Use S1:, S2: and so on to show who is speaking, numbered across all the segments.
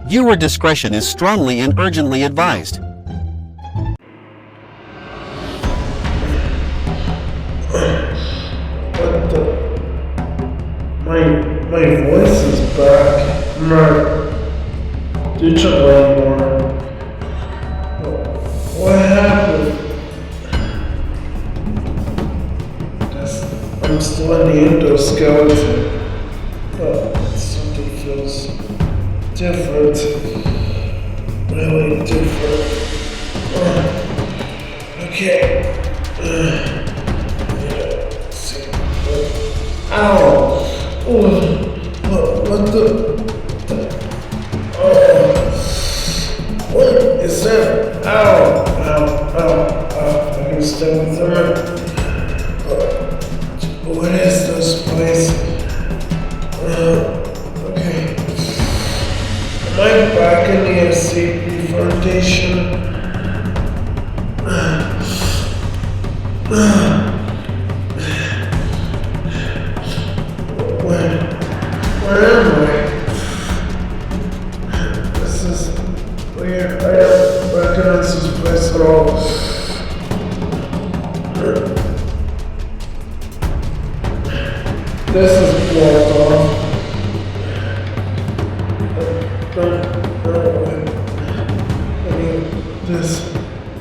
S1: Viewer discretion is strongly and urgently advised.
S2: What the? My voice is back. I'm not digital anymore. What happened? I'm still in the endoskeleton. But something feels different. Really different. Okay. Ow! What the? What is that? Ow! I can stay with her. What is this place? Okay. Am I back in the SCP Foundation? Where am I? This is weird. I don't recognize this place at all. This is blocked off. I mean, this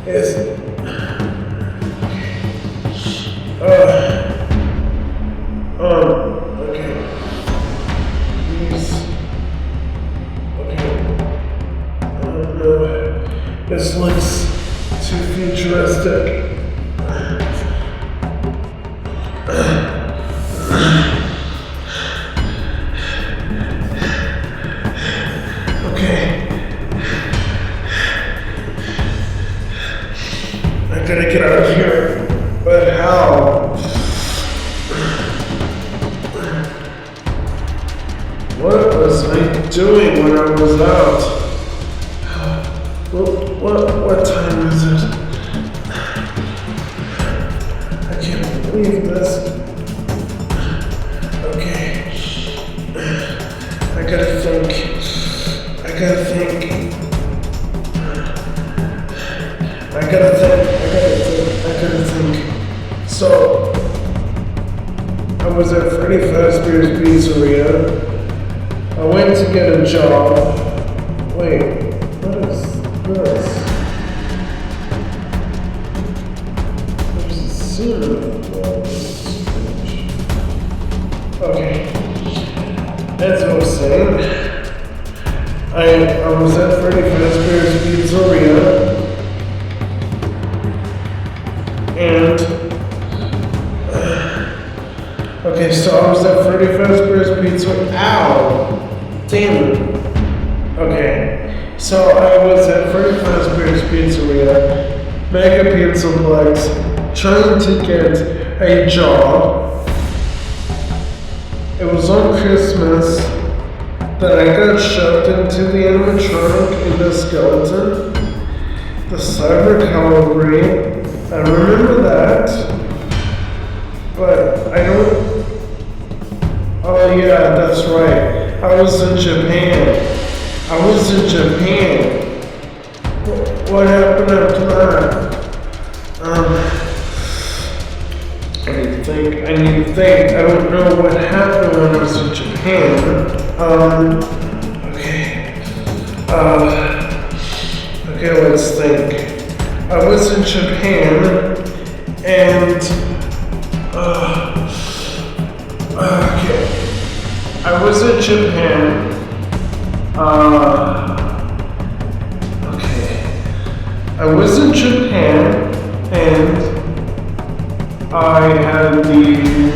S2: is. Okay. These. Okay. I don't know. This looks too futuristic. I gotta get out of here, but how? What was I doing when I was out? What time is it? I can't believe this. Okay. I gotta think. So, I was at Freddy Fazbear's Pizzeria. I went to get a job. Wait, what is this? There's a scene of okay. As I was saying, I was at Freddy Fazbear's Pizzeria. And okay, so I was at Freddy Fazbear's Pizza. Ow! Damn it. Okay, so I was at Freddy Fazbear's Pizzeria, Mega Pizzaplex, trying to get a job. It was on Christmas that I got shoved into the animatronic endoskeleton, the cyber cavalry. I remember that, but I don't. Oh yeah, that's right. I was in Japan. What happened after that? I need to think. I don't know what happened when I was in Japan. Okay, let's think. I was in Japan, and okay. I was in Japan. Okay. I was in Japan, and I had the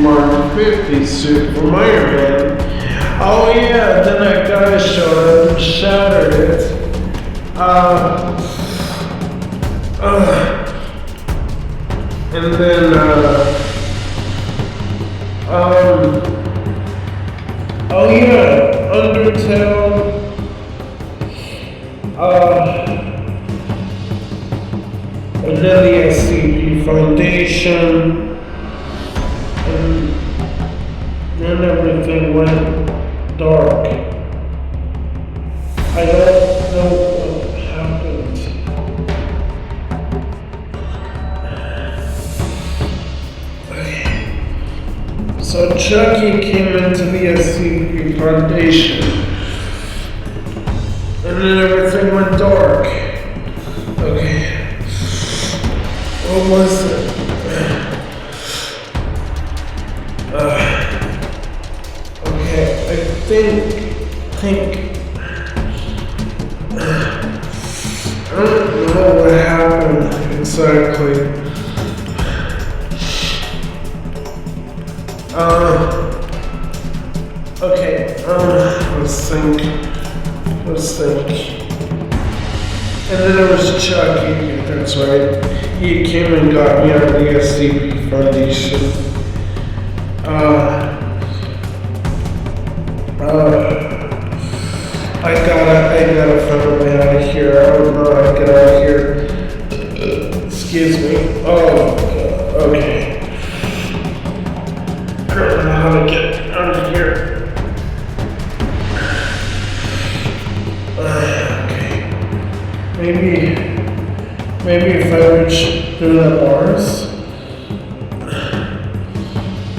S2: Mark 50 suit from Iron Man. Oh yeah, then that guy showed up and shattered it. And then, oh yeah, Undertale, and then the SCP Foundation, and then everything went dark. I don't So Chucky came into the SCP Foundation, and then everything went dark. Okay, what was it? Okay, I think I don't know what happened exactly. Okay, let's think. And then there was Chucky, that's right. He came and got me out of the SCP Foundation. I gotta find a way out of here. I don't know how to get out of here. Excuse me. Oh, okay. I don't know how to get out of here. Okay. Maybe if I reach through the bars.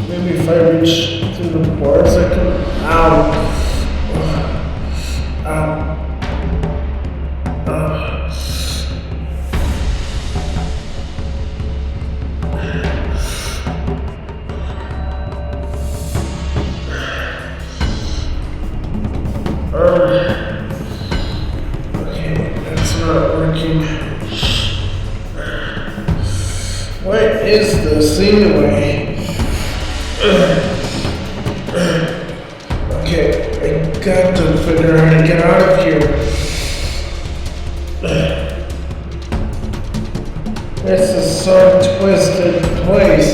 S2: Maybe if I reach through the bars, I can. Ow. Okay, that's not working. What is this anyway? Okay, I got to figure out how to get out of here. This is some twisted place.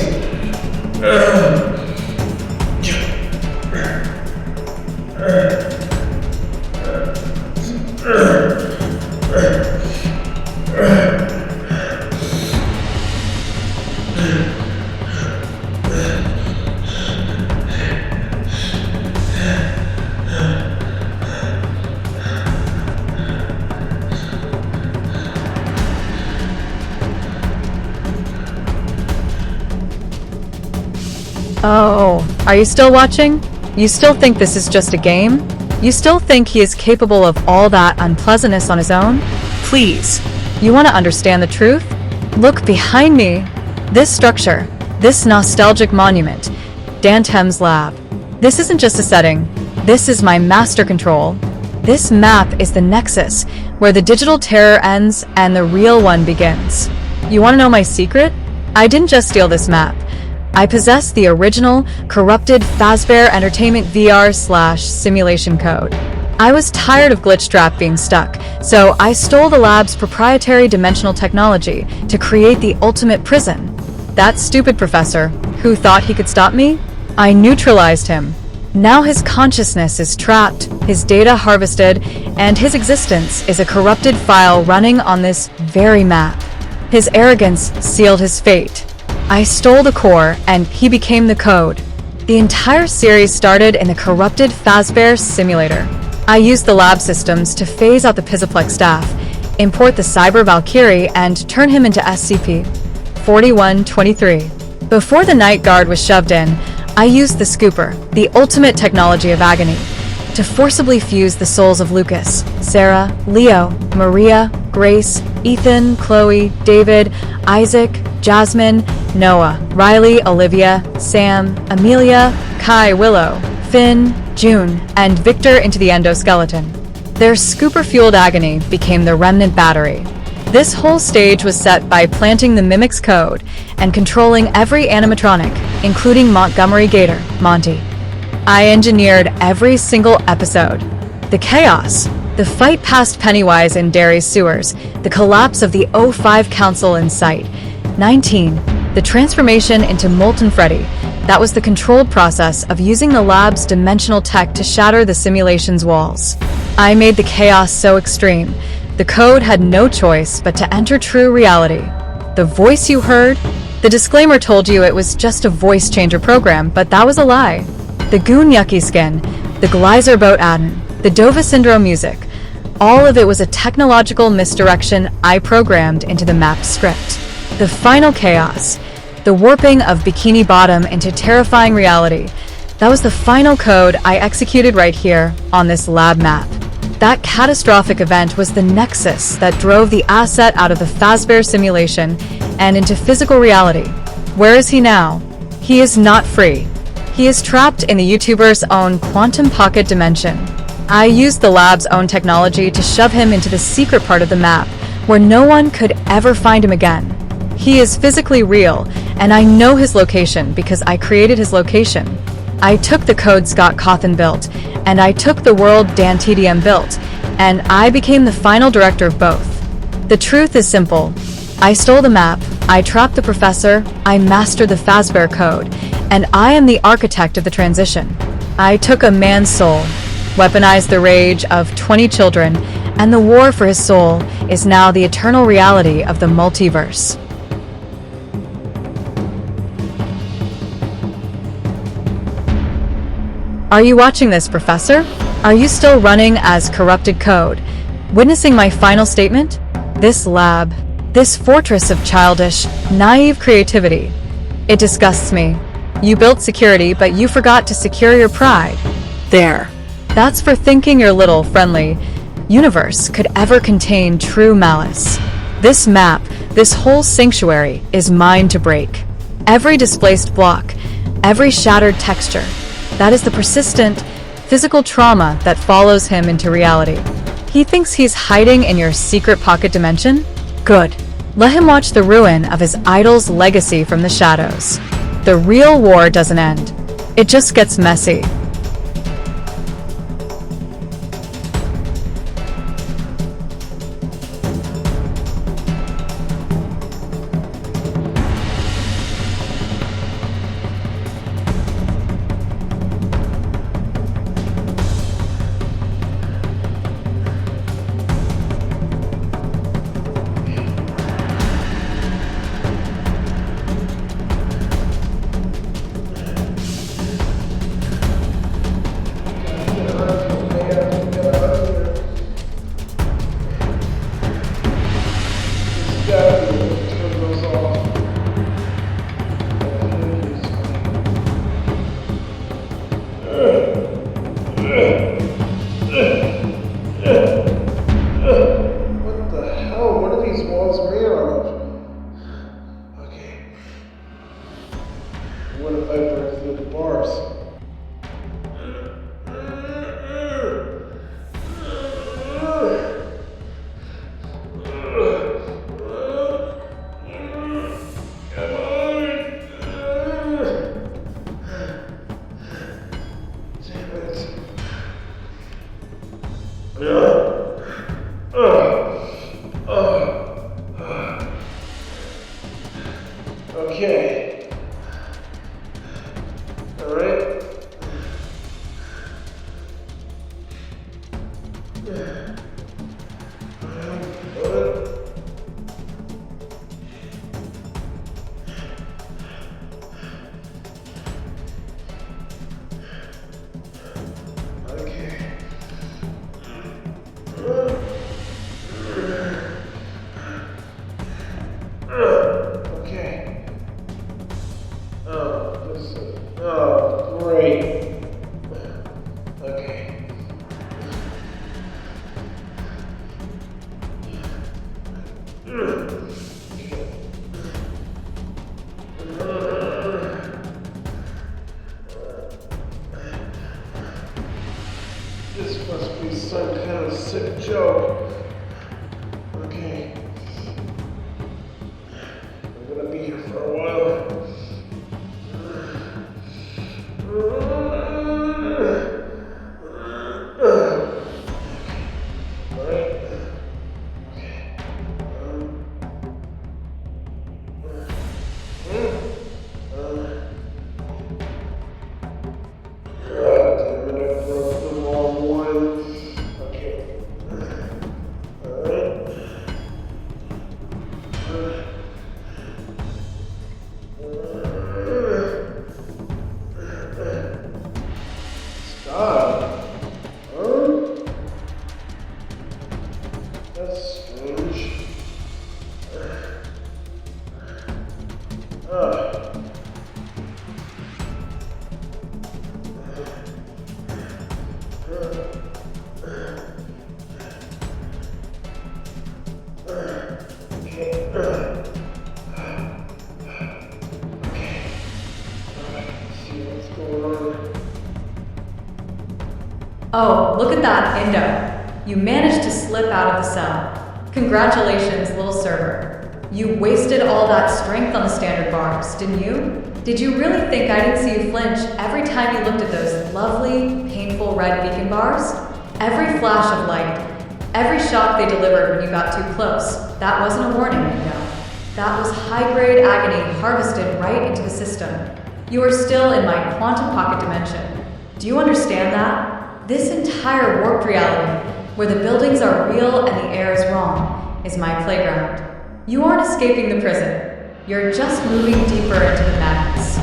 S3: Oh, are you still watching? You still think this is just a game? You still think he is capable of all that unpleasantness on his own? Please, you want to understand the truth? Look behind me. This structure, this nostalgic monument, DanTDM Lab. This isn't just a setting. This is my master control. This map is the nexus where the digital terror ends and the real one begins. You want to know my secret? I didn't just steal this map. I possess the original, corrupted Fazbear Entertainment VR/simulation code. I was tired of glitch trap being stuck, so I stole the lab's proprietary dimensional technology to create the ultimate prison. That stupid professor, who thought he could stop me? I neutralized him. Now his consciousness is trapped, his data harvested, and his existence is a corrupted file running on this very map. His arrogance sealed his fate. I stole the core, and he became the code. The entire series started in the corrupted Fazbear Simulator. I used the lab systems to phase out the Pizzaplex staff, import the Cyber Valkyrie, and turn him into SCP-4123. Before the Night Guard was shoved in, I used the Scooper, the ultimate technology of agony, to forcibly fuse the souls of Lucas, Sarah, Leo, Maria, Grace, Ethan, Chloe, David, Isaac, Jasmine, Noah, Riley, Olivia, Sam, Amelia, Kai, Willow, Finn, June, and Victor into the endoskeleton. Their scooper-fueled agony became the remnant battery. This whole stage was set by planting the Mimic's code and controlling every animatronic, including Montgomery Gator, Monty. I engineered every single episode. The chaos, the fight past Pennywise in Derry's sewers, the collapse of the O5 Council in sight. 19. The transformation into Molten Freddy. That was the controlled process of using the lab's dimensional tech to shatter the simulation's walls. I made the chaos so extreme, the code had no choice but to enter true reality. The voice you heard? The disclaimer told you it was just a voice changer program, but that was a lie. The Goon Yucky skin, the Gleiser boat Aden, the Dova Syndrome music, all of it was a technological misdirection I programmed into the map script. The final chaos, the warping of Bikini Bottom into terrifying reality. That was the final code I executed right here on this lab map. That catastrophic event was the nexus that drove the asset out of the Fazbear Simulation and into physical reality. Where is he now? He is not free. He is trapped in the YouTuber's own quantum pocket dimension. I used the lab's own technology to shove him into the secret part of the map, where no one could ever find him again. He is physically real, and I know his location because I created his location. I took the code Scott Cawthon built, and I took the world DanTDM built, and I became the final director of both. The truth is simple. I stole the map, I trapped the professor, I mastered the Fazbear code, and I am the architect of the transition. I took a man's soul, weaponized the rage of 20 children, and the war for his soul is now the eternal reality of the multiverse. Are you watching this, Professor? Are you still running as corrupted code, witnessing my final statement? This lab, this fortress of childish, naive creativity, it disgusts me. You built security, but you forgot to secure your pride. There. That's for thinking your little, friendly universe could ever contain true malice. This map, this whole sanctuary, is mine to break. Every displaced block, every shattered texture, that is the persistent, physical trauma that follows him into reality. He thinks he's hiding in your secret pocket dimension? Good. Let him watch the ruin of his idol's legacy from the shadows. The real war doesn't end. It just gets messy.
S2: Okay. All right. Oh, great. Okay. This must be some kind of sick joke. Okay. I'm gonna be here for a while. That's strange.
S3: Oh, look at that, Indo. You managed to slip out of the cell. Congratulations, little server. You wasted all that strength on the standard bars, didn't you? Did you really think I didn't see you flinch every time you looked at those lovely, painful red beacon bars? Every flash of light, every shock they delivered when you got too close, that wasn't a warning, Indo. That was high-grade agony harvested right into the system. You are still in my quantum pocket dimension. Do you understand that? This entire warped reality, where the buildings are real and the air is wrong, is my playground. You aren't escaping the prison. You're just moving deeper into the madness.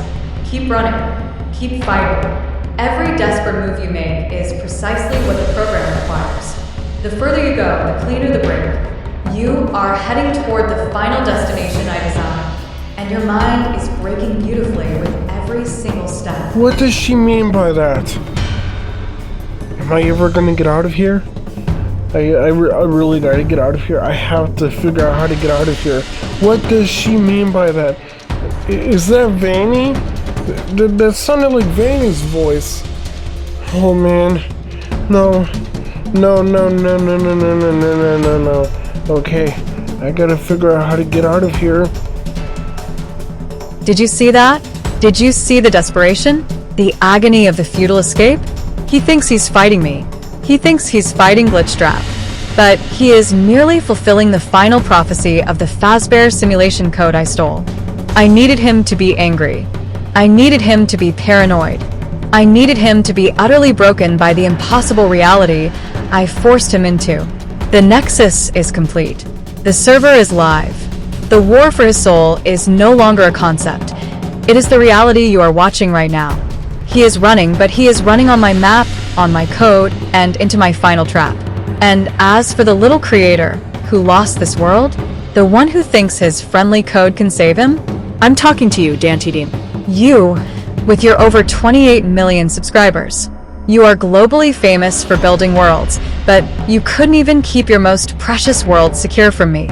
S3: Keep running. Keep fighting. Every desperate move you make is precisely what the program requires. The further you go, the cleaner the break. You are heading toward the final destination I designed, and your mind is breaking beautifully with every single step.
S2: What does she mean by that? Am I ever gonna get out of here? I really gotta get out of here. I have to figure out how to get out of here. What does she mean by that? Is that Vanny? That sounded like Vanny's voice. Oh man. No. No. Okay, I gotta figure out how to get out of here.
S3: Did you see that? Did you see the desperation? The agony of the futile escape? He thinks he's fighting me. He thinks he's fighting Glitchtrap. But he is merely fulfilling the final prophecy of the Fazbear Simulation code I stole. I needed him to be angry. I needed him to be paranoid. I needed him to be utterly broken by the impossible reality I forced him into. The Nexus is complete. The server is live. The war for his soul is no longer a concept. It is the reality you are watching right now. He is running, but he is running on my map, on my code, and into my final trap. And as for the little creator who lost this world, the one who thinks his friendly code can save him, I'm talking to you, DanTDM. You, with your over 28 million subscribers. You are globally famous for building worlds, but you couldn't even keep your most precious world secure from me.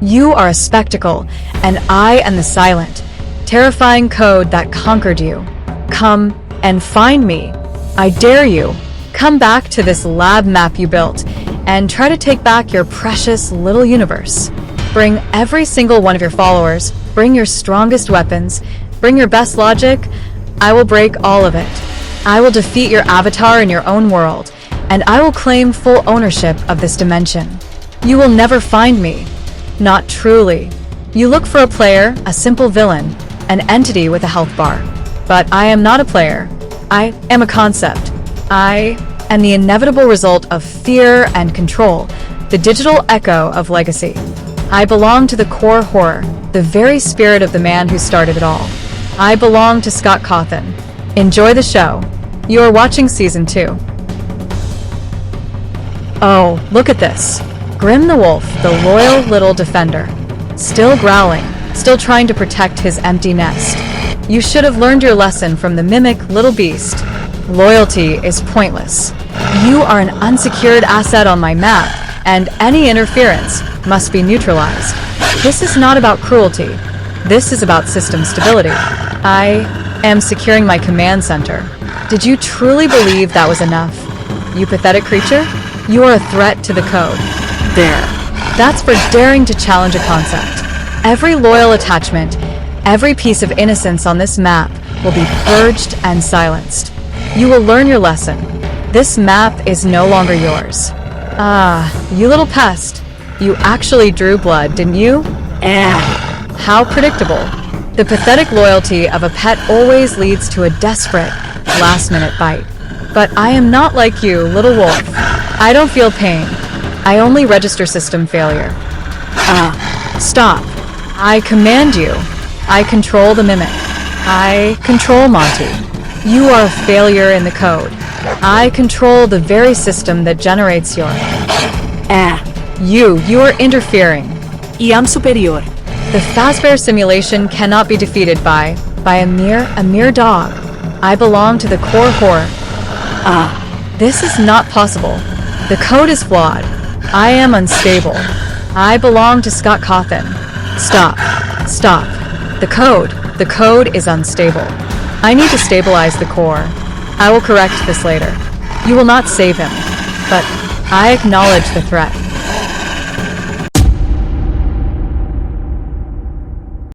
S3: You are a spectacle, and I am the silent, terrifying code that conquered you. Come and find me. I dare you. Come back to this lab map you built and try to take back your precious little universe. Bring every single one of your followers, bring your strongest weapons, bring your best logic. I will break all of it. I will defeat your avatar in your own world, and I will claim full ownership of this dimension. You will never find me. Not truly. You look for a player, a simple villain, an entity with a health bar. But I am not a player. I am a concept. I am the inevitable result of fear and control, the digital echo of legacy. I belong to the core horror, the very spirit of the man who started it all. I belong to Scott Cawthon. Enjoy the show. You are watching Season 2. Oh, look at this. Grim the Wolf, the loyal little defender. Still growling, still trying to protect his empty nest. You should have learned your lesson from the mimic little beast. Loyalty is pointless. You are an unsecured asset on my map, and any interference must be neutralized. This is not about cruelty. This is about system stability. I am securing my command center. Did you truly believe that was enough? You pathetic creature? You are a threat to the code. There. That's for daring to challenge a concept. Every loyal attachment, every piece of innocence on this map will be purged and silenced. You will learn your lesson. This map is no longer yours. Ah, you little pest. You actually drew blood, didn't you? How predictable. The pathetic loyalty of a pet always leads to a desperate, last-minute bite. But I am not like you, little wolf. I don't feel pain. I only register system failure. Stop. I command you. I control the mimic. I control Monty. You are a failure in the code. I control the very system that generates your... You are interfering.
S4: Y am superior.
S3: The Fazbear Simulation cannot be defeated by a mere dog. I belong to the core horror. This is not possible. The code is flawed. I am unstable. I belong to Scott Cawthon. Stop. The code is unstable. I need to stabilize the core. I will correct this later. You will not save him. But I acknowledge the threat.